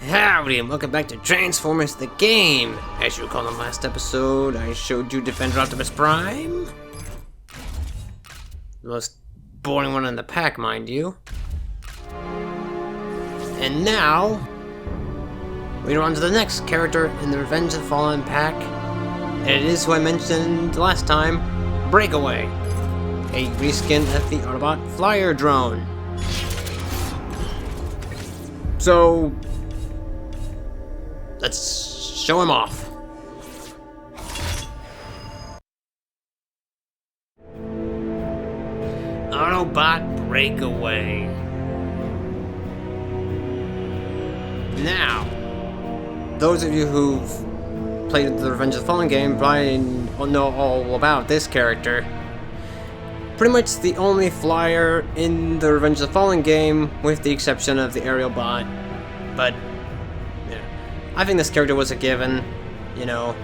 Howdy and welcome back to Transformers the Game! As you recall in the last episode, I showed you Defender Optimus Prime. The most boring one in the pack, mind you. And now, we're on to the next character in the Revenge of the Fallen pack. And it is who I mentioned last time, Breakaway. A reskin of the Autobot Flyer drone. So, let's show him off. Autobot Breakaway. Now, those of you who've played the Revenge of the Fallen game probably know all about this character. Pretty much the only flyer in the Revenge of the Fallen game, with the exception of the aerial bot. But yeah, I think this character was a given. You know,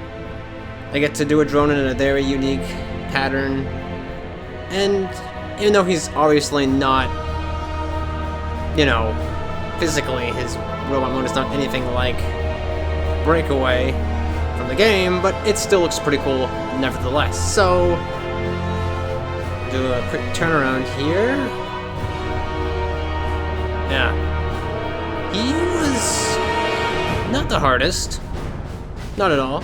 I get to do a drone in a very unique pattern, and even though he's obviously not, you know, physically his robot mode is not anything like Breakaway from the game, but it still looks pretty cool nevertheless. So, do a quick turnaround here. Yeah. He was not the hardest. Not at all.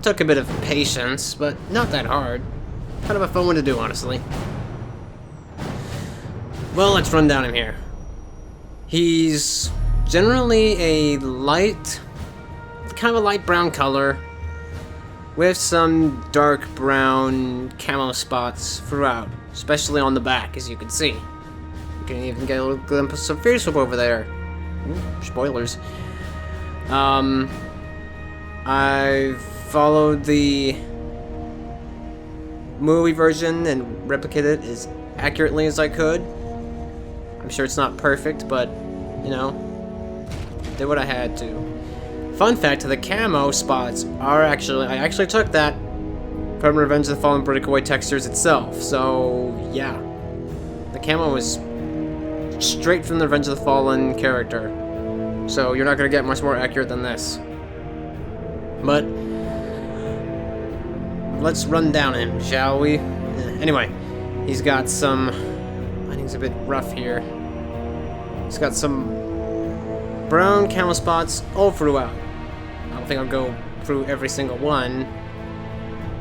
Took a bit of patience, but not that hard. Kind of a fun one to do, honestly. Well, let's run down him here. He's generally a light, kind of a light brown color, with some dark brown camo spots throughout, especially on the back, as you can see. You can even get a little glimpse of Fierce Whip over there. Ooh, spoilers. I followed the movie version and replicated it as accurately as I could. I'm sure it's not perfect, but, you know, did what I had to. Fun fact, the camo spots are I actually took that from Revenge of the Fallen Breakaway textures itself, so yeah. The camo was straight from the Revenge of the Fallen character, so you're not going to get much more accurate than this. But, let's run down him, shall we? Anyway, he's got some, I think it's a bit rough here. He's got some brown camo spots all throughout. I don't think I'll go through every single one,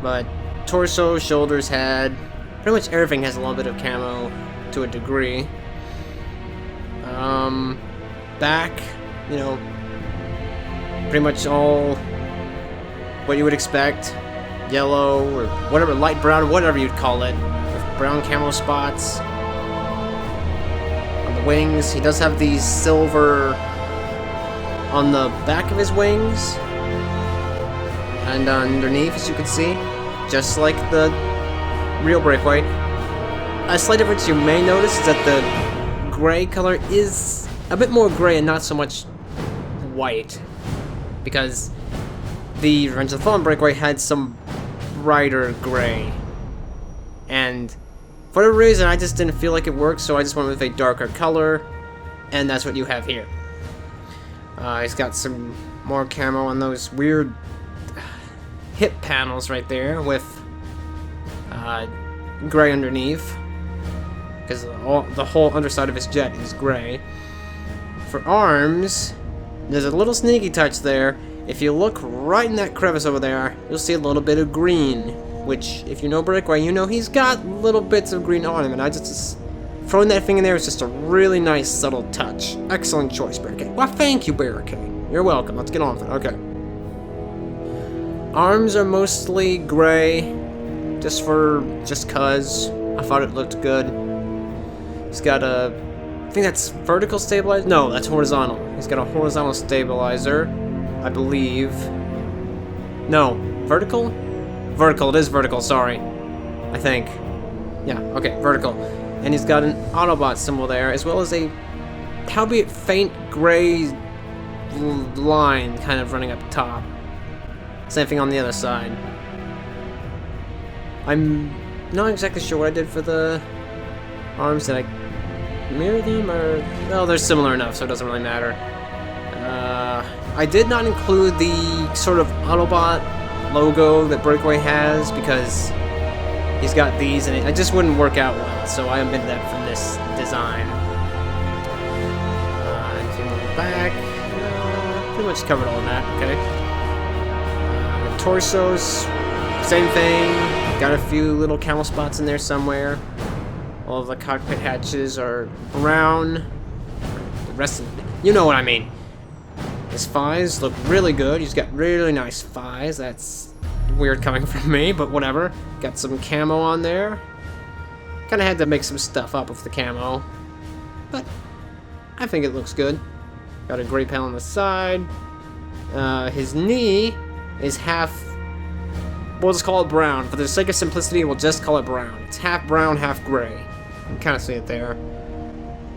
but torso, shoulders, head, pretty much everything has a little bit of camo to a degree. Back, you know, pretty much all what you would expect, yellow or whatever, light brown, whatever you'd call it, with brown camo spots. On the wings, he does have these silver on the back of his wings, and underneath, as you can see, just like the real Breakaway. A slight difference you may notice is that the gray color is a bit more gray and not so much white, because the Revenge of the Fallen Breakaway had some brighter gray, and for whatever reason I just didn't feel like it worked, so I just went with a darker color, and that's what you have here. He's got some more camo on those weird hip panels right there with gray underneath, because the whole underside of his jet is gray. For arms, there's a little sneaky touch there. If you look right in that crevice over there, you'll see a little bit of green, which, if you know Breakaway, you know he's got little bits of green on him, and I just throwing that thing in there is just a really nice, subtle touch. Excellent choice, Barricade. Well, thank you, Barricade. You're welcome. Let's get on with it. Okay. Arms are mostly gray, just cause I thought it looked good. He's got a, I think that's vertical stabilizer? No, that's horizontal. He's got a horizontal stabilizer, I believe. No, vertical? Vertical, it is vertical, sorry. I think. Yeah, okay, vertical. And he's got an Autobot symbol there, as well as a, albeit faint gray line kind of running up top. Same thing on the other side. I'm not exactly sure what I did for the arms. Did I mirror them, or... Well, they're similar enough, so it doesn't really matter. I did not include the sort of Autobot logo that Breakaway has because he's got these and it just wouldn't work out well, so I omitted that from this design. If you move back, pretty much covered all of that, okay. The torsos, same thing, got a few little camel spots in there somewhere. All of the cockpit hatches are brown. The rest of, you know what I mean. His thighs look really good. He's got really nice thighs. That's weird coming from me, but whatever. Got some camo on there. Kind of had to make some stuff up with the camo, but I think it looks good. Got a gray panel on the side. His knee is half, we'll just call it brown. For the sake of simplicity, we'll just call it brown. It's half brown, half gray. You can kind of see it there.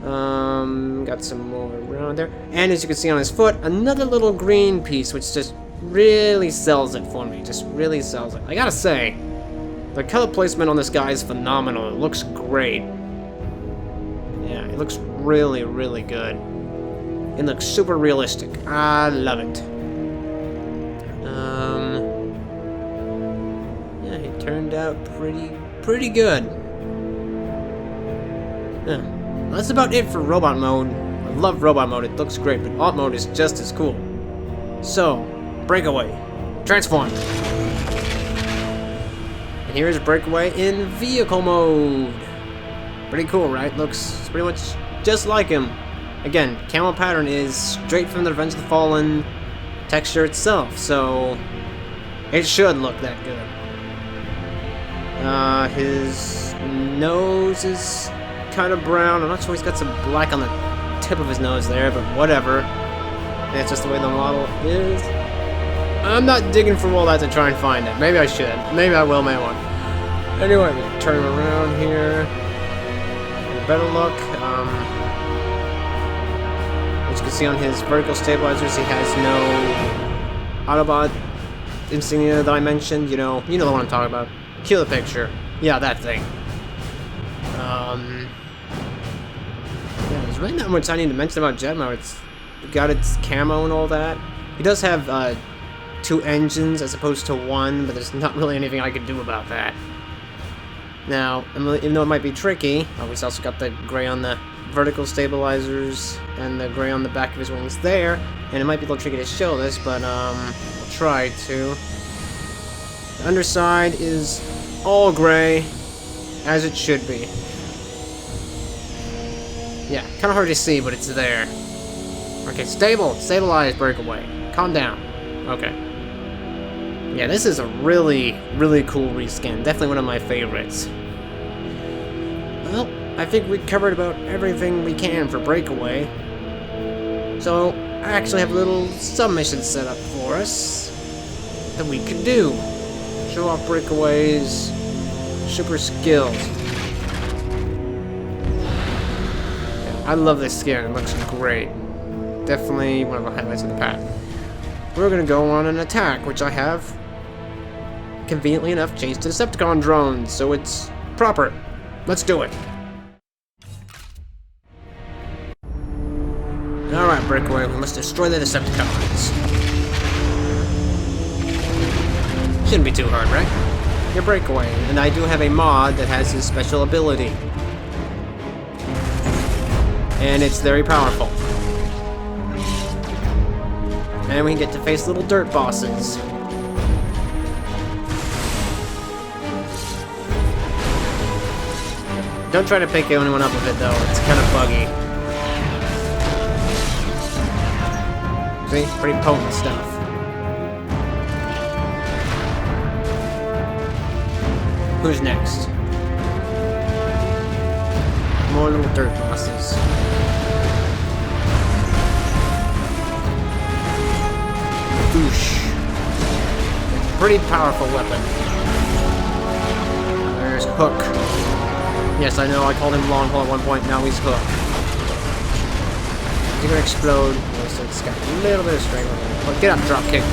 Got some more around there. And as you can see on his foot, another little green piece, which just really sells it for me. Just really sells it. I gotta say, the color placement on this guy is phenomenal. It looks great. Yeah, it looks really, really good. It looks super realistic. I love it. Yeah, he turned out pretty good. Yeah. That's about it for robot mode. I love robot mode, it looks great, but alt mode is just as cool. So, Breakaway. Transform. And here's Breakaway in vehicle mode. Pretty cool, right? Looks pretty much just like him. Again, camo pattern is straight from the Revenge of the Fallen texture itself, so it should look that good. His nose is kind of brown. I'm not sure he's got some black on the tip of his nose there, but whatever. That's just the way the model is. I'm not digging for all that to try and find it. Maybe I should. Maybe I will, maybe I won't. Anyway, we turn him around here. Get a better look. As you can see on his vertical stabilizers, he has no Autobot insignia that I mentioned. You know the one I'm talking about. Cue the picture. Yeah, that thing. Yeah, there's really not much I need to mention about Jet Mode. It's got its camo and all that. He does have 2 engines as opposed to 1, but there's not really anything I could do about that. Now, even though it might be tricky, he's also got the gray on the vertical stabilizers and the gray on the back of his wings there, and it might be a little tricky to show this, but I'll try to. The underside is all gray, as it should be. Yeah, kind of hard to see, but it's there. Okay, stabilize, Breakaway. Calm down. Okay. Yeah, this is a really, really cool reskin. Definitely one of my favorites. Well, I think we covered about everything we can for Breakaway. So, I actually have a little submission set up for us that we could do. Show off Breakaway's super skills. I love this skin, it looks great. Definitely one of the highlights of the pack. We're gonna go on an attack, which I have, conveniently enough, changed to Decepticon drones, so it's proper. Let's do it. Alright, Breakaway, we must destroy the Decepticons. Shouldn't be too hard, right? You're Breakaway, and I do have a mod that has his special ability. And it's very powerful. And we get to face little dirt bosses. Don't try to pick anyone up with it though, it's kind of buggy. See? Pretty potent stuff. Who's next? More little dirt bosses. Boosh. Pretty powerful weapon. There's Hook. Yes, I know I called him Longhole at one point, now he's Hook. He's gonna explode. So it's got a little bit of strength. But get up, drop kick.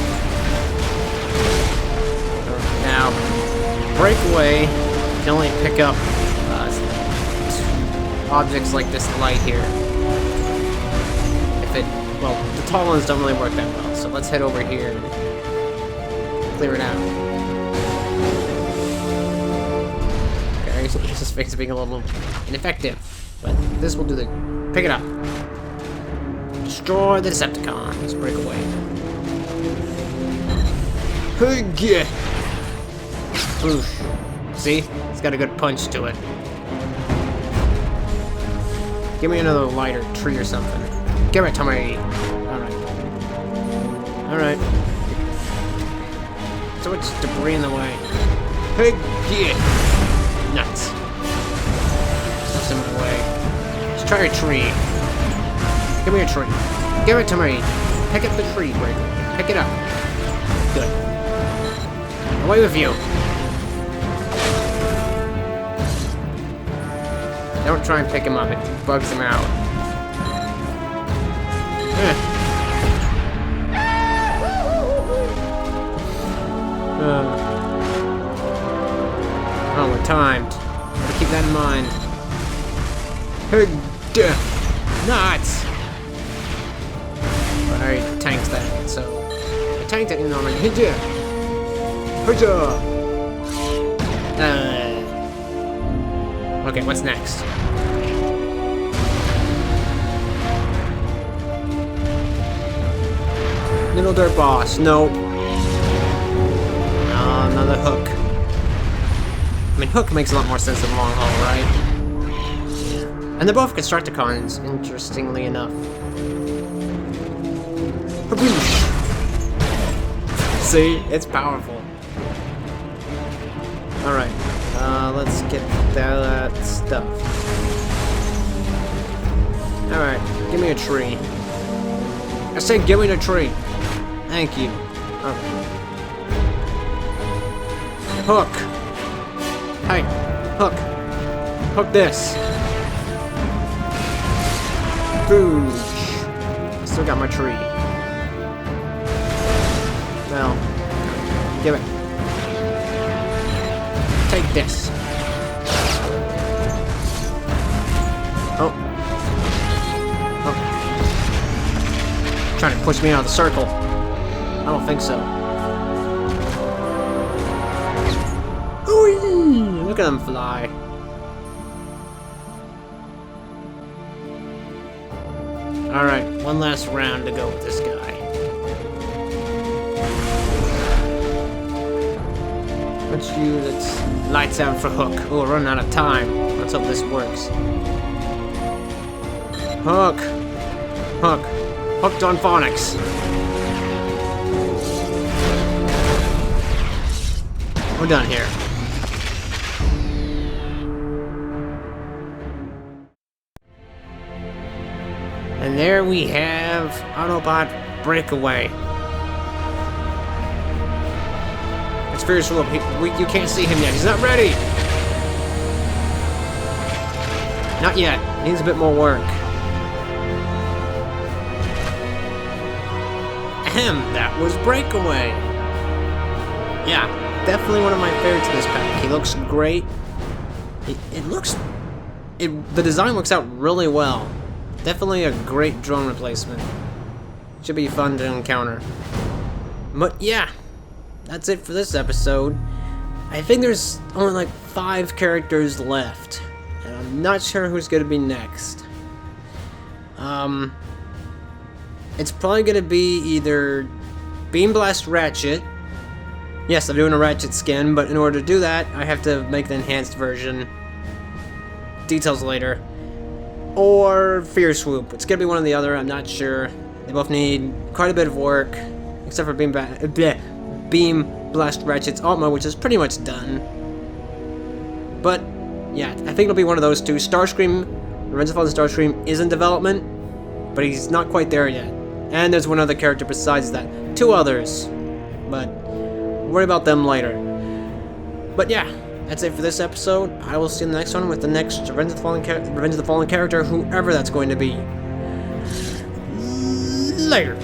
Now, Breakaway can only pick up objects like this light here. If it... Well, the tall ones don't really work that well, so let's head over here and clear it out. Okay, so this face being a little ineffective, but this will do the... Pick it up. Destroy the Decepticons. Break away. Oof. See? It's got a good punch to it. Give me another lighter tree or something. Give it to me. Alright. Alright. So much debris in the way. Nuts. Stuff's in my way. Let's try a tree. Give me a tree. Give it to me. Pick up the tree, Breakaway. Pick it up. Good. Away with you. Don't try and pick him up. It bugs him out. Oh, we're timed. Gotta keep that in mind. Nuts! But I already tanked that, so... I tanked it in already. Okay, what's next? Little dirt boss. Nope. Another hook. I mean, hook makes a lot more sense than long haul, right? And they're both Constructicons, interestingly enough. See? It's powerful. Alright. Let's get that stuff. Alright. Give me a tree. I said give me a tree. Thank you. Okay. Hook. Hey. Hook. Hook this. Boosh. Still got my tree. Well. Give it. Take this. Oh. Oh. Trying to push me out of the circle. I don't think so. Ooh, look at them fly. Alright, one last round to go with this guy. Let's use its lights out for Hook. Oh, we're running out of time. Let's hope this works. Hook! Hook! Hooked on phonics. We're done here. And there we have Autobot Breakaway. It's Fierce Swoop. You can't see him yet. He's not ready. Not yet. Needs a bit more work. Ahem. That was Breakaway. Yeah, definitely one of my favorites in this pack. He looks great. The design works out really well. Definitely a great drone replacement. Should be fun to encounter. But yeah, that's it for this episode. I think there's only like 5 characters left, and I'm not sure who's gonna be next. It's probably gonna be either Beam Blast Ratchet. Yes, I'm doing a Ratchet skin, but in order to do that, I have to make the enhanced version. Details later. Or Fierce Swoop. It's gonna be one or the other, I'm not sure. They both need quite a bit of work, except for Beam Blast Ratchet's alt mode, which is pretty much done. But, yeah, I think it'll be one of those two. Starscream, Revenge of the Fallen Starscream is in development, but he's not quite there yet. And there's one other character besides that. 2 others, but worry about them later. But yeah, that's it for this episode. I will see you in the next one with the next Revenge of the Fallen character, whoever that's going to be. Later.